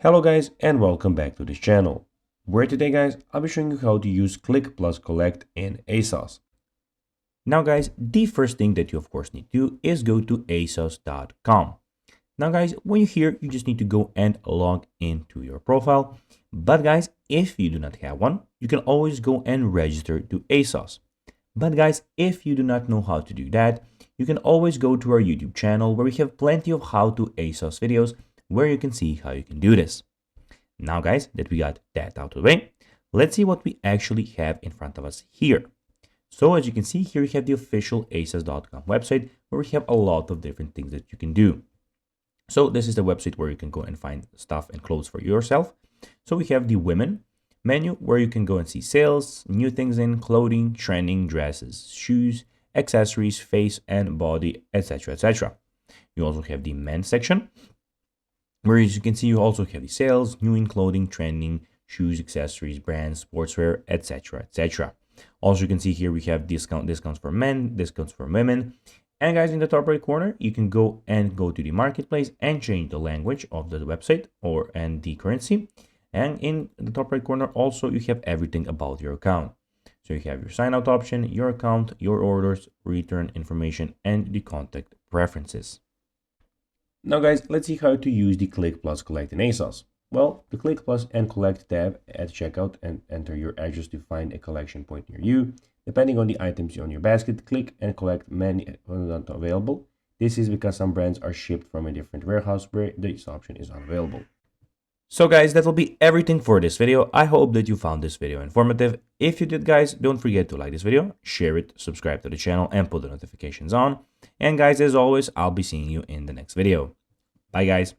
Hello guys and welcome back to this channel, where today guys I'll be showing you how to use Click+Collect in ASOS. Now guys, the first thing that you of course need to do is go to asos.com. Now guys, when you're here you just need to go and log into your profile. But guys, if you do not have one, you can always go and register to ASOS. But guys, if you do not know how to do that, you can always go to our YouTube channel where we have plenty of how to ASOS videos where you can see how you can do this. Now guys, that we got that out of the way, let's see what we actually have in front of us here. So as you can see here, we have the official asos.com website where we have a lot of different things that you can do. So this is the website where you can go and find stuff and clothes for yourself. So we have the women menu where you can go and see sales, new things in clothing, trending, dresses, shoes, accessories, face and body, etc, etc. You also have the men's section, where as you can see, you also have the sales, new in clothing, trending, shoes, accessories, brands, sportswear, etc, etc. Also, you can see here we have discounts for men, discounts for women. And guys, in the top right corner, you can go to the marketplace and change the language of the website and the currency. And in the top right corner, also you have everything about your account. So you have your sign out option, your account, your orders, return information, and the contact preferences. Now guys, let's see how to use the Click+Collect in ASOS. Well, the Click+ and Collect tab at checkout and enter your address to find a collection point near you. Depending on the items on your basket, Click and Collect many are not available. This is because some brands are shipped from a different warehouse where this option is unavailable. So guys, that will be everything for this video. I hope that you found this video informative. If you did guys, don't forget to like this video, share it, subscribe to the channel and put the notifications on. And guys, as always, I'll be seeing you in the next video. Bye guys.